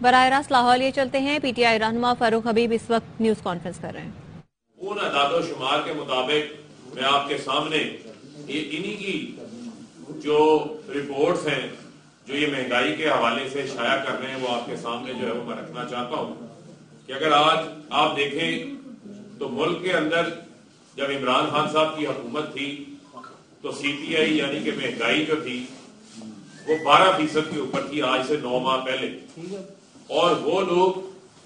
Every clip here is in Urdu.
براہ راست لاہور لیے چلتے ہیں. پی ٹی آئی رہنما فاروق حبیب اس وقت نیوز کانفرنس کر رہے ہیں. ان اعداد و شمار کے مطابق میں آپ کے سامنے انہی کی جو رپورٹس ہیں جو یہ مہنگائی کے حوالے سے شائع کر رہے ہیں وہ آپ کے سامنے جو ہے وہ میں رکھنا چاہتا ہوں کہ اگر آج آپ دیکھیں تو ملک کے اندر جب عمران خان صاحب کی حکومت تھی تو سی پی آئی یعنی کہ مہنگائی جو تھی وہ 12% کے اوپر تھی آج سے 9 ماہ پہلے. اور وہ لوگ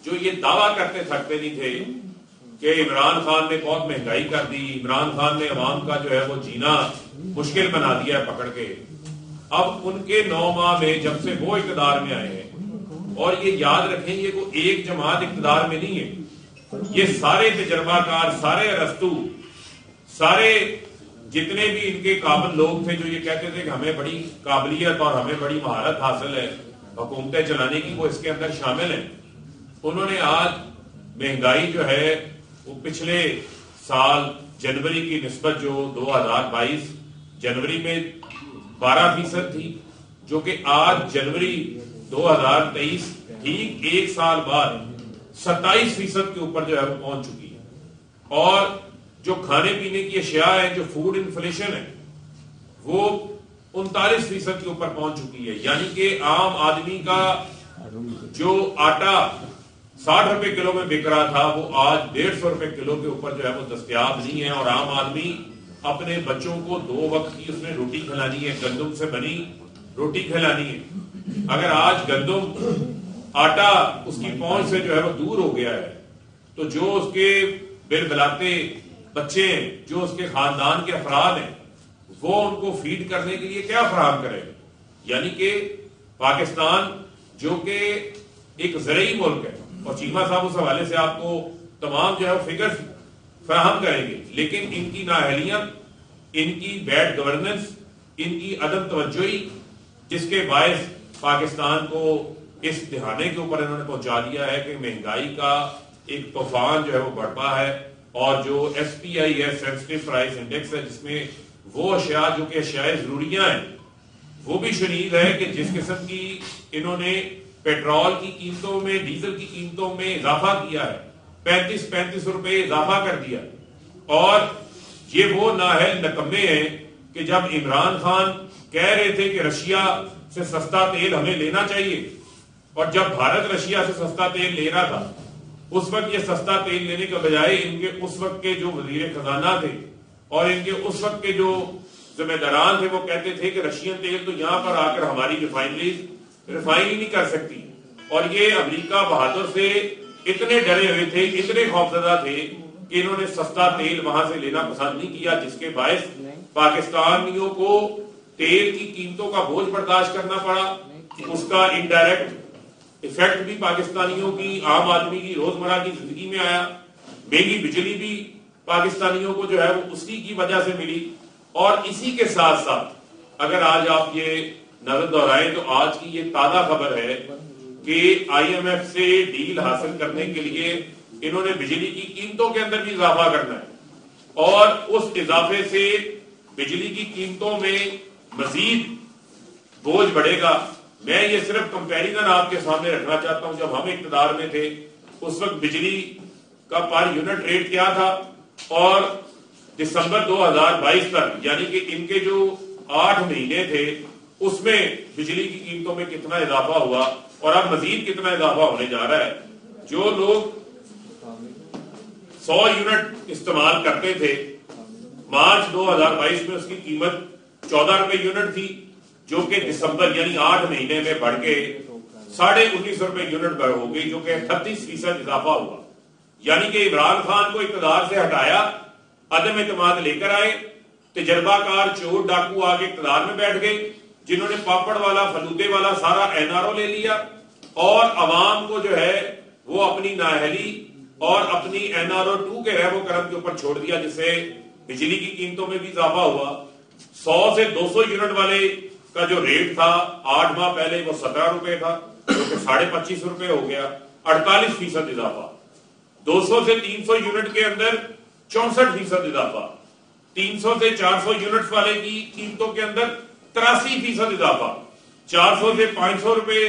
جو یہ دعویٰ کرتے تھکتے نہیں تھے کہ عمران خان نے بہت مہنگائی کر دی, عمران خان نے عوام کا جو ہے وہ جینا مشکل بنا دیا ہے پکڑ کے, اب ان کے 9 ماہ میں جب سے وہ اقتدار میں آئے ہیں, اور یہ یاد رکھیں یہ کوئی ایک جماعت اقتدار میں نہیں ہے, یہ سارے تجربہ کار, سارے ارسطو, سارے جتنے بھی ان کے قابل لوگ تھے جو یہ کہتے تھے کہ ہمیں بڑی قابلیت اور ہمیں بڑی مہارت حاصل ہے حکومتیں چلانے کی, وہ اس کے اندر شامل ہیں. انہوں نے آج مہنگائی جو ہے وہ پچھلے سال جنوری کی نسبت جو 2022 جنوری میں 12% تھی, جو کہ آج جنوری 2023 ٹھیک ایک سال بعد 27% کے اوپر جو ہے وہ پہنچ چکی ہے. اور جو کھانے پینے کی اشیاء ہے, جو فوڈ انفلیشن ہے, وہ 39% کے اوپر پہنچ چکی ہے. یعنی کہ عام آدمی کا جو آٹا 60 روپے کلو میں بک رہا تھا وہ آج 150 روپے کلو کے اوپر جو ہے وہ دستیاب نہیں ہے. اور عام آدمی اپنے بچوں کو 2 وقت کی اس نے روٹی کھلانی ہے, گندم سے بنی روٹی کھلانی ہے. اگر آج گندم آٹا اس کی پہنچ سے جو ہے وہ دور ہو گیا ہے تو جو اس کے بل بلاتے بچے ہیں, جو اس کے خاندان کے افراد ہیں, وہ ان کو فیڈ کرنے کے لیے کیا فراہم کرے گا. یعنی کہ پاکستان جو کہ ایک زرعی ملک ہے, اور چیمہ صاحب اس حوالے سے آپ کو تمام جو ہے وہ فگر فراہم کریں گے, لیکن ان کی نااہلیت, ان کی بیڈ گورننس, ان کی عدم توجہی, جس کے باعث پاکستان کو اس دہانے کے اوپر انہوں نے پہنچا دیا ہے کہ مہنگائی کا ایک طوفان جو ہے وہ بڑھتا ہے. اور جو ایس پی آئی ہے, سینسٹیو پرائس انڈیکس ہے, جس میں وہ اشیاء جو کہ اشیاء ضروریاں ہیں وہ بھی شنید ہے کہ جس قسم کی انہوں نے پیٹرول کی قیمتوں میں, ڈیزل کی قیمتوں میں اضافہ کیا ہے, 35 روپے اضافہ کر دیا. اور یہ وہ نااہل نکمے ہیں کہ جب عمران خان کہہ رہے تھے کہ رشیا سے سستا تیل ہمیں لینا چاہیے, اور جب بھارت رشیا سے سستا تیل لے رہا تھا اس وقت یہ سستا تیل لینے کے بجائے ان کے اس وقت کے جو وزیر خزانہ تھے اور ان کے اس وقت کے جو ذمہ داران تھے وہ کہتے تھے کہ رشین تیل تو یہاں پر آ کر ہماری ریفائنریز ریفائن ہی نہیں کر سکتی. اور یہ امریکہ بہادر سے اتنے ڈرے ہوئے تھے, اتنے خوفزدہ تھے کہ انہوں نے سستا تیل وہاں سے لینا پسند نہیں کیا, جس کے باعث پاکستانیوں کو تیل کی قیمتوں کا بوجھ برداشت کرنا پڑا. اس کا انڈائریکٹ ایفیکٹ بھی پاکستانیوں کی, عام آدمی کی روزمرہ کی زندگی میں آیا. مہنگی بجلی بھی پاکستانیوں کو جو ہے وہ اسی کی وجہ سے ملی. اور اسی کے ساتھ ساتھ اگر آج آپ یہ نظر دہرائیں تو آج کی یہ تازہ خبر ہے کہ آئی ایم ایف سے ڈیل حاصل کرنے کے لیے انہوں نے بجلی کی قیمتوں کے اندر بھی اضافہ کرنا ہے, اور اس اضافے سے بجلی کی قیمتوں میں مزید بوجھ بڑھے گا. میں یہ صرف کمپیریزن آپ کے سامنے رکھنا چاہتا ہوں. جب ہم اقتدار میں تھے اس وقت بجلی کا پر یونٹ ریٹ کیا تھا, اور دسمبر 2022 تک یعنی کہ ان کے جو 8 مہینے تھے اس میں بجلی کی قیمتوں میں کتنا اضافہ ہوا, اور اب مزید کتنا اضافہ ہونے جا رہا ہے. جو لوگ 100 یونٹ استعمال کرتے تھے مارچ 2022 میں اس کی قیمت 14 روپے یونٹ تھی, جو کہ دسمبر یعنی 8 مہینے میں بڑھ کے 19.5 روپے یونٹ ہو گئی, جو کہ 38% اضافہ ہوا. یعنی کہ عمران خان کو اقتدار سے ہٹایا, عدم اعتماد لے کر آئے, تجربہ کار چور ڈاکو آ کے اقتدار میں بیٹھ گئے, جنہوں نے پاپڑ والا فلودے والا سارا این آر او لے لیا, اور عوام کو جو ہے وہ اپنی نااہلی اور اپنی این آر او 2 کے رہب و کرم کے اوپر چھوڑ دیا, جس سے بجلی کی قیمتوں میں بھی اضافہ ہوا. 100 سے 200 یونٹ والے کا جو ریٹ تھا 8 ماہ پہلے وہ 17 روپے تھا, جو کہ 25.5 روپے ہو گیا, 48% اضافہ. 200 سے 300 یونٹ کے اندر 64% اضافہ. 300 سے 400 یونٹ والے کی قیمتوں کے اندر 83% اضافہ. 400 سے 500 روپے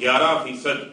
11%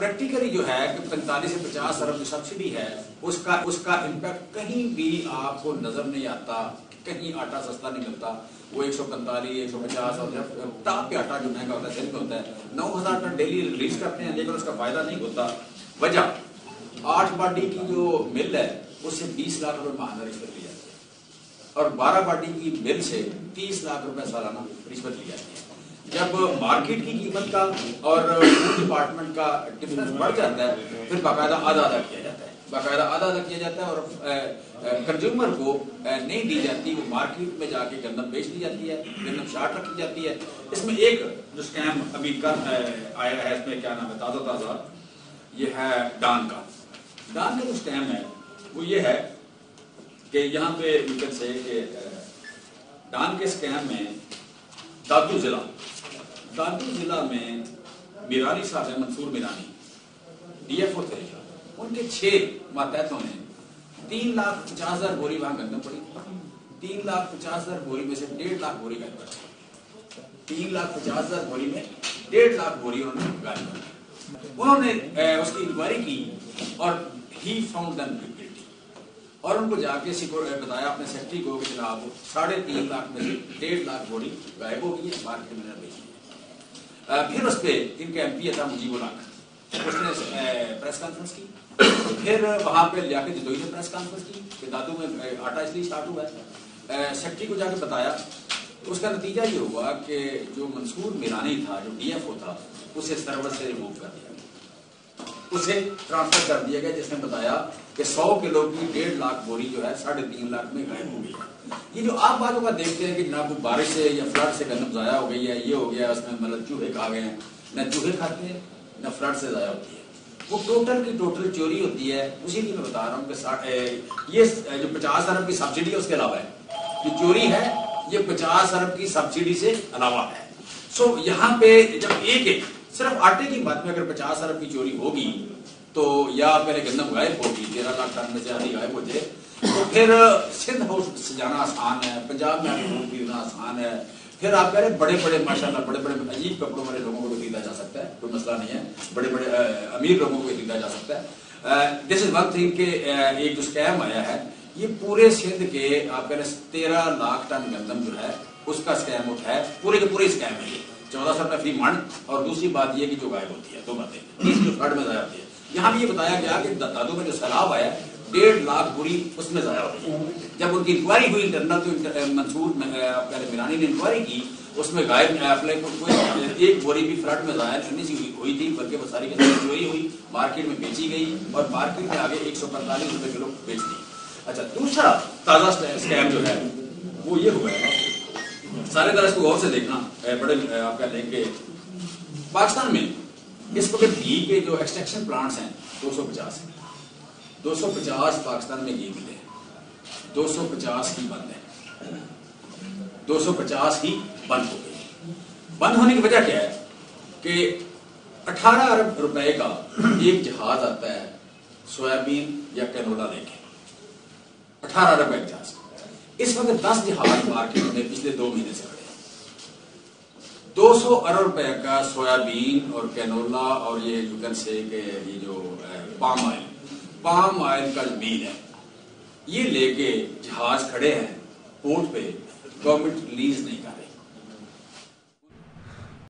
پریکٹیکلی جو ہے کہ 45 سے 50 ارب جو سبسڈی ہے اس کا امپیکٹ کہیں بھی آپ کو نظر نہیں آتا. کہیں آٹا سستا نہیں ملتا. وہ 145 150 اور ٹاپ پہ آٹا جو مہنگا ہوتا ہے دن میں ہوتا ہے 9000 ٹن ڈیلی ریلیز کرتے ہیں لیکن اس کا فائدہ نہیں ہوتا. وجہ 8 باڈی کی جو مل ہے اس سے 20 لاکھ روپے ماہانہ رشوت لی جاتی ہے اور 12 باڈی کی مل سے 30 لاکھ روپے سالانہ رشوت لی جاتی ہے. جب مارکیٹ کی قیمت کا اور فوڈ ڈپارٹمنٹ کا ڈفرنس بڑھ جاتا ہے پھر باقاعدہ آدھا کیا جاتا ہے اور کنزیومر کو نہیں دی جاتی. وہ مارکیٹ میں جا کے گندم بیچ دی جاتی ہے, گندم شارٹ رکھی جاتی ہے. اس میں ایک جو سکیم ابھی آیا ہے اس میں کیا نام ہے تازہ یہ ہے ڈان کا جو سکیم ہے وہ یہ ہے کہ یہاں پہ یو کین سے کہ ڈان کے سکیم میں دادو ضلع میں میرانی صاحب ہیں منصور میرانی ڈی ایف او تھے. ان کے 6 ماتحتوں نے 3,50,000 بوری وہاں گندم پڑی. 3,50,000 بوری میں سے 1.5 لاکھ بوری غائب کر 3,50,000 بوری میں 1.5 لاکھ بوری انہوں نے غائب کر. انہوں نے اس کی انکوائری کی اور ہی فاؤنڈ دیم گلٹی اور ان کو جا کے بتایا اپنے سیکرٹری کو کہ جناب 3.5 لاکھ میں سے 1.5 لاکھ بوری غائب ہو گئی ہے, مارکیٹ میں نے بیچی ہے. پھر اس پہ ان کا ایم پی تھا مجیب الحق, اس نے پریس کانفرنس کی. پھر وہاں پہ لیاقت جدوئی نے پریس کانفرنس کی کہ دادو میں آٹا اس لیے اسٹارٹ ہوا ہے. سیکرٹری کو جا کے بتایا تو اس کا نتیجہ یہ ہوا کہ جو منصور میرانی تھا جو ڈی ایف او تھا اسے سرور سے ریموو کر دیا گیا, اسے ٹرانسفر کر دیا گیا, جس نے بتایا کہ 100 کلو کی 1.5 لاکھ بوری جو ہے 3.5 لاکھ میں غائب ہو گئی. یہ جو آپ باتوں کا دیکھتے ہیں کہ جناب بارش سے یا فلڈ سے گندم ضائع ہو گئی ہے, یہ ہو گیا, اس میں مطلب چوہے کھا گئے ہیں, نہ چوہے کھاتے ہیں نہ فلڈ سے ضائع ہوتی ہے. وہ ٹوٹل کی ٹوٹل چوری ہوتی ہے. اسی لیے میں بتا رہا ہوں کہ یہ جو 50 ارب کی سبسڈی ہے اس کے علاوہ ہے, جو چوری ہے یہ 50 ارب کی سبسڈی سے علاوہ ہے. سو یہاں پہ جب ایک صرف آٹے کی بات میں اگر 50 ارب کی چوری ہوگی تو یا پہلے گندم غائب ہوگی 13 لاکھ ٹن میں سے آدھی غائب ہو جائے تو پھر سندھ ہاؤس سجانا آسان ہے, پنجاب میں خریدنا آسان ہے. پھر آپ کہہ رہے بڑے ماشاءاللہ بڑے عجیب کپڑوں والے لوگوں کو بھی خریدا جا سکتا ہے, کوئی مسئلہ نہیں ہے. بڑے امیر لوگوں کو بھی خریدا جا سکتا ہے. دس از ون تھنگ کہ ایک جو سکیم آیا ہے یہ پورے سندھ کے آپ کہہ رہے 13 لاکھ ٹن گندم جو ہے اس کا سکیم اٹھا ہے. پورے کے پورے سکیم ہے یہ 1400 روپے فی من. اور دوسری بات یہ کہ جو غائب ہوتی ہے 2 باتیں, تیسری جو فلڈ میں ضائع ہوتی ہے. یہاں بھی یہ بتایا گیا کہ دادو میں جو سیلاب آیا 1.5 لاکھ بوری اس میں ضائع ہوئی. جب ان کی انکوائری ہوئی انٹرنل تو منصور میرانی نے انکوائری کی, اس میں غائب ایک بوری بھی فلڈ میں ضائع نہیں سی ہوئی تھی بلکہ وہ ساری کی ساری چوری ہوئی, مارکیٹ میں بیچی گئی اور مارکیٹ میں آگے 145 روپے کلو بیچ دی. اچھا دوسرا تازہ سکیم جو ہے وہ یہ ہوا ہے, سارے طرح اس کو غور سے دیکھنا, بڑے آپ کہہ لیں کہ پاکستان میں اس وقت گھی کے جو ایکسٹریکشن پلانٹس ہیں 250 ہیں. 250 پاکستان میں گھی ملے ہیں, 250 ہی بند ہیں, 250 ہی بند ہو گئی. بند ہونے کی وجہ کیا ہے کہ 18 ارب روپے کا ایک جہاز آتا ہے سویابین یا کینولا لے کے, 18 ارب کا ایک جہاز. اس وقت 10 جہاز مارکیٹ میں پچھلے 2 مہینے سے کھڑے ہیں. 200 ارب روپے کا سویابین اور کینولا اور یہ یو کین سے کہ یہ جو پام آئل کا جو بیج ہے یہ لے کے جہاز کھڑے ہیں پورٹ پہ, گورنمنٹ ریلیز نہیں کر رہی.